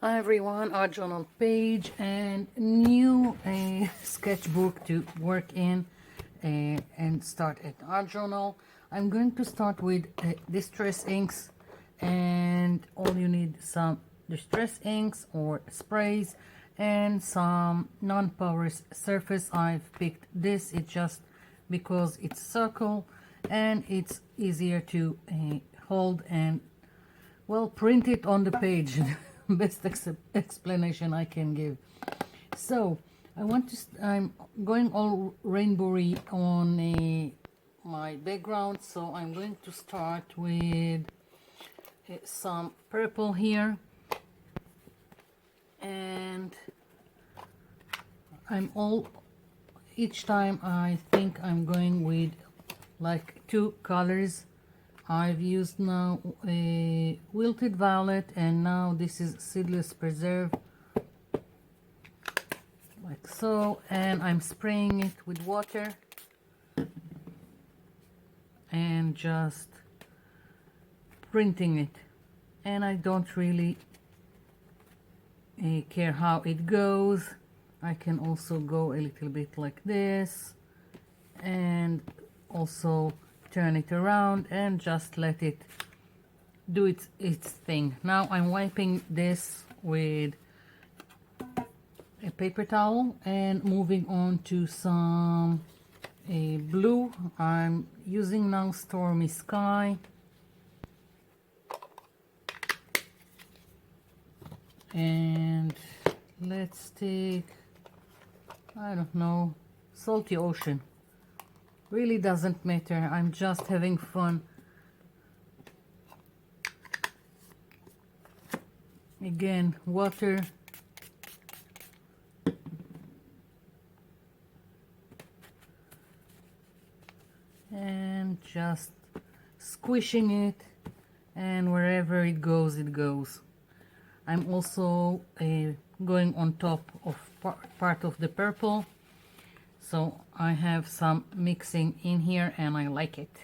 Hi everyone, our journal page and new sketchbook to work in and start at our journal. I'm going to start with distress inks, and all you need some distress inks or sprays and some non-porous surface. I've picked this, it's just because it's circle and it's easier to hold and well, print it on the page. Best explanation I can give. So I'm going all rainbowy on my background, so I'm going to start with some purple here, and each time I think I'm going with like two colors. I've used now a wilted violet, and now this is seedless preserve, like so, and I'm spraying it with water and just printing it, and I don't really care how it goes. I can also go a little bit like this and also turn it around and just let it do its thing. Now I'm wiping this with a paper towel and moving on to some blue. I'm using now Stormy Sky, and let's take, I don't know, Salty Ocean. Really doesn't matter, I'm just having fun. Again, water. And just squishing it, and wherever it goes, it goes. I'm also going on top of part of the purple. So I have some mixing in here and I like it.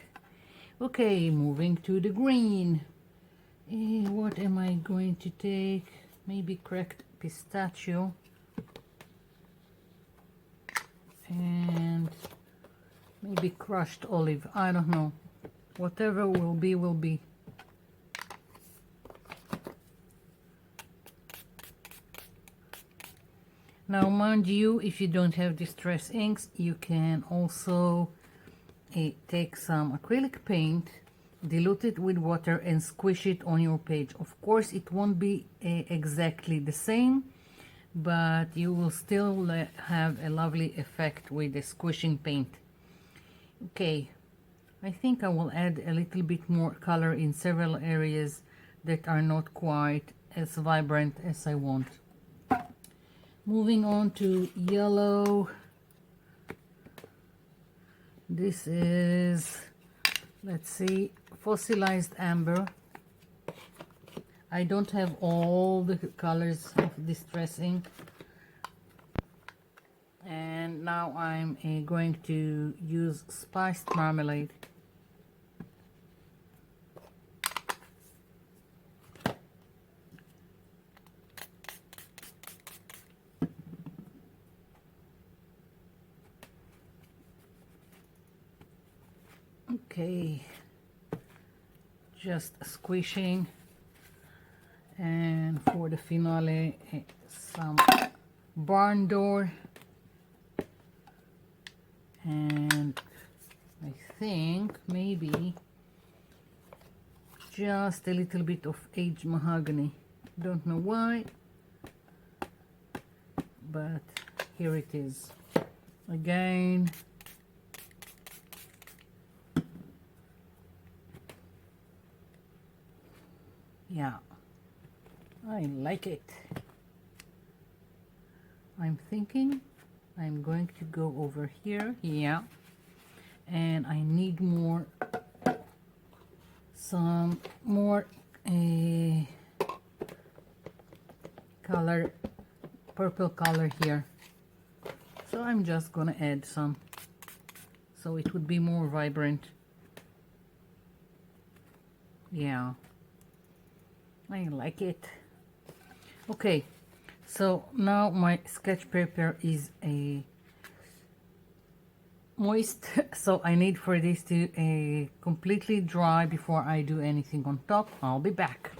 Okay, moving to the green. What am I going to take? Maybe cracked pistachio. And maybe crushed olive. I don't know. Whatever will be, will be. Now, mind you, if you don't have distress inks, you can also take some acrylic paint, dilute it with water and squish it on your page. Of course, it won't be exactly the same, but you will still have a lovely effect with the squishing paint. Okay, I think I will add a little bit more color in several areas that are not quite as vibrant as I want. Moving on to yellow. This is, let's see, fossilized amber. I don't have all the colors of distress ink. And now I'm going to use spiced marmalade. Okay, just squishing, and for the finale, some barn door, and I think maybe just a little bit of aged mahogany. Don't know why, but here it is. Again, yeah, I like it. I'm thinking I'm going to go over here, yeah, and I need some more color, purple color here. So I'm just gonna add some, so it would be more vibrant. Yeah, I like it. Okay, so now my sketch paper is a moist, so I need for this to completely dry before I do anything on top. I'll be back.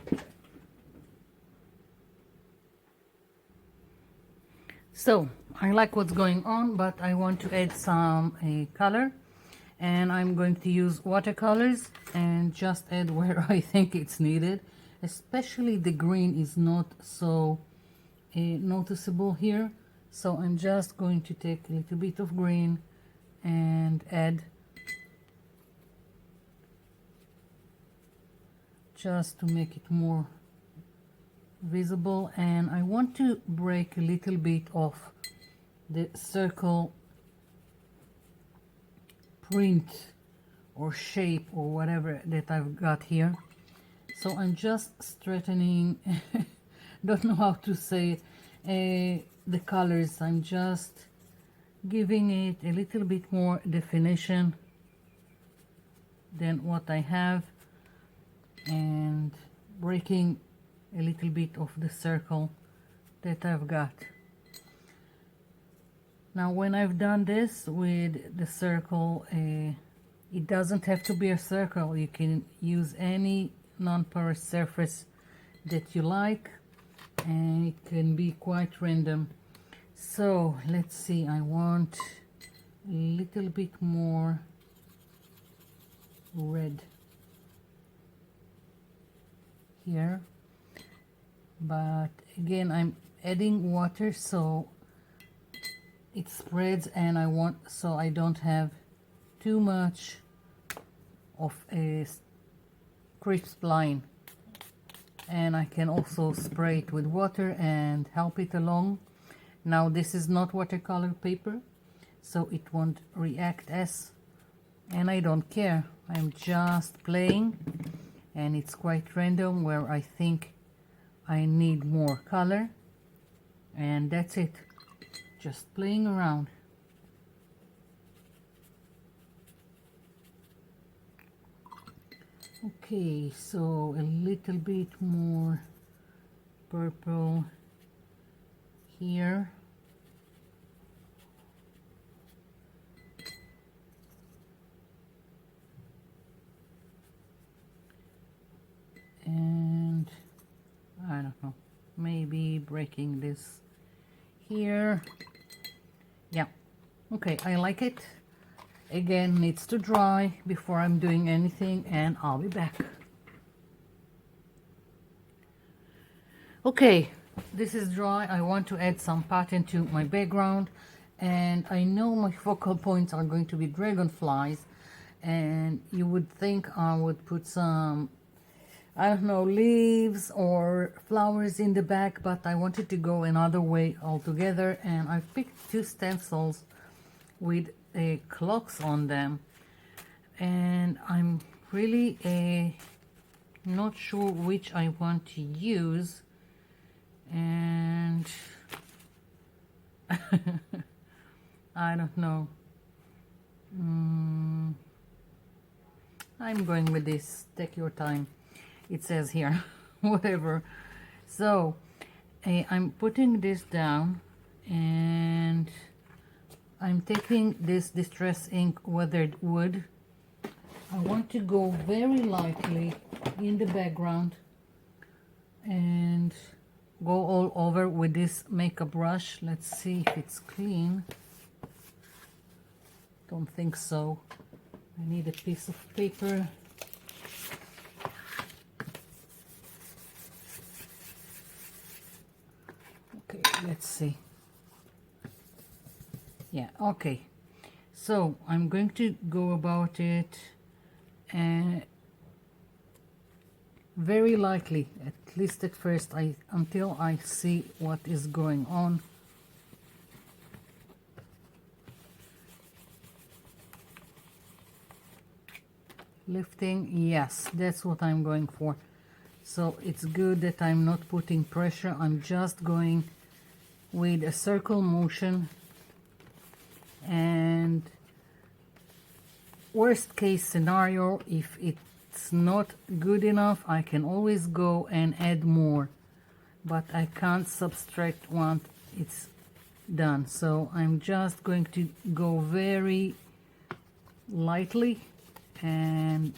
So I like what's going on, but I want to add some color, and I'm going to use watercolors and just add where I think it's needed. Especially the green is not so noticeable here, so I'm just going to take a little bit of green and add, just to make it more visible. And I want to break a little bit of the circle print or shape or whatever that I've got here. So I'm just straightening don't know how to say the colors. I'm just giving it a little bit more definition than what I have, and breaking a little bit of the circle that I've got. Now when I've done this with the circle, it doesn't have to be a circle. You can use any non-porous surface that you like, and it can be quite random. So let's see, I want a little bit more red here, but again I'm adding water so it spreads, and I want, so I don't have too much of a crisp line. And I can also spray it with water and help it along. Now this is not watercolor paper, so it won't react as, and I don't care. I'm just playing, and it's quite random where I think I need more color, and that's it. Just playing around. Okay, so a little bit more purple here. And I don't know, maybe breaking this here. Yeah, okay, I like it. Again, needs to dry before I'm doing anything, and I'll be back. Okay, this is dry. I want to add some pattern to my background, and I know my focal points are going to be dragonflies, and you would think I would put some, I don't know, leaves or flowers in the back, but I wanted to go another way altogether, and I picked two stencils with clocks on them, and I'm really not sure which I want to use, and I don't know. I'm going with this. Take your time, it says here. Whatever. So I'm putting this down, and I'm taking this Distress Ink Weathered Wood. I want to go very lightly in the background and go all over with this makeup brush. Let's see if it's clean. Don't think so. I need a piece of paper. Okay, let's see. Yeah, okay, so I'm going to go about it very lightly, at least at first, until I see what is going on. Lifting, yes, that's what I'm going for. So it's good that I'm not putting pressure. I'm just going with a circle motion. And worst case scenario, if it's not good enough, I can always go and add more. but I can't subtract once it's done. So I'm just going to go very lightly and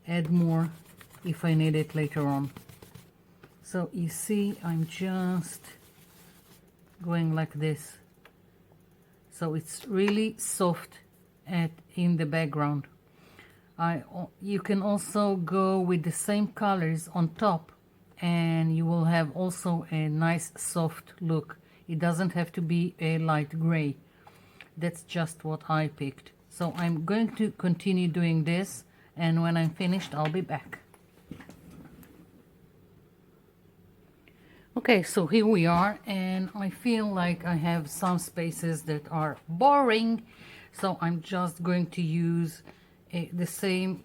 add more if I need it later on. So you see, I'm just going like this, so it's really soft in the background. You can also go with the same colors on top and you will have also a nice soft look. It doesn't have to be a light gray. That's just what I picked. So I'm going to continue doing this, and when I'm finished I'll be back. Okay, so here we are, and I feel like I have some spaces that are boring, so I'm just going to use the same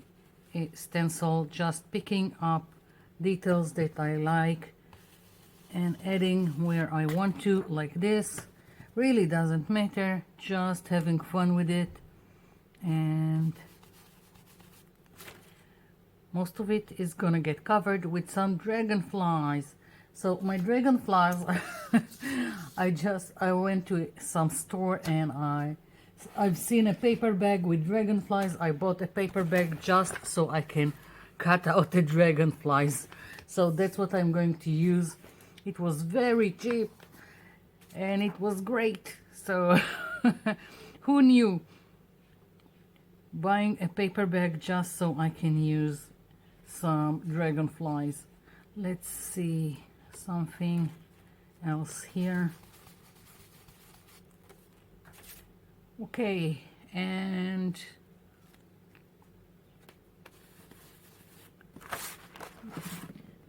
stencil, just picking up details that I like and adding where I want to, like this. Really doesn't matter, just having fun with it. And most of it is gonna get covered with some dragonflies. So my dragonflies, I went to some store and I've seen a paper bag with dragonflies. I bought a paper bag just so I can cut out the dragonflies. So that's what I'm going to use. It was very cheap and it was great. So who knew? Buying a paper bag just so I can use some dragonflies. Let's see something else here. Okay, and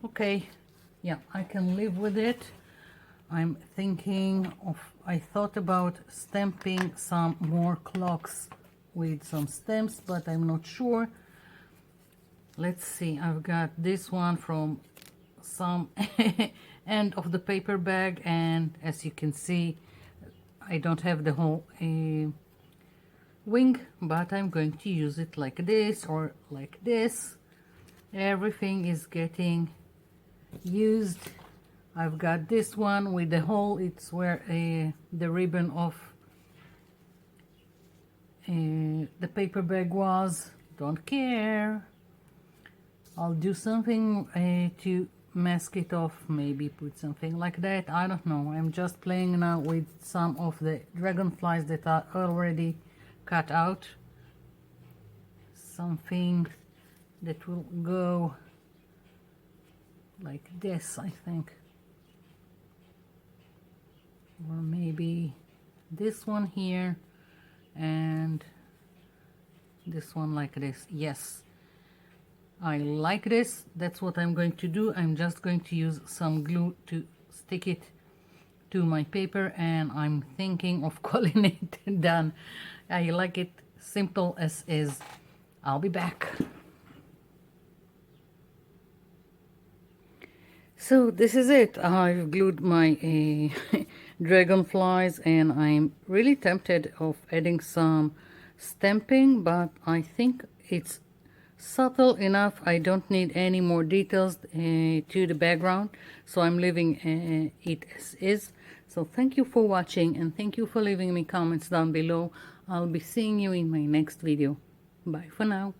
okay, yeah, I can live with it. I'm thinking of, I thought about stamping some more clocks with some stamps, but I'm not sure. Let's see, I've got this one from some end of the paper bag, and as you can see, I don't have the whole wing, but I'm going to use it like this or like this. Everything is getting used. I've got this one with the hole. It's where the ribbon of the paper bag was. Don't care. I'll do something to mask it off, maybe put something like that. I don't know. I'm just playing now with some of the dragonflies that are already cut out. Something that will go like this, I think. Or maybe this one here and this one like this. Yes, I like this. That's what I'm going to do. I'm just going to use some glue to stick it to my paper, and I'm thinking of calling it done. I like it simple as is. I'll be back. So this is it. I've glued my dragonflies, and I'm really tempted of adding some stamping, but I think it's subtle enough. I don't need any more details to the background, so I'm leaving it as is. So thank you for watching, and thank you for leaving me comments down below. I'll be seeing you in my next video. Bye for now.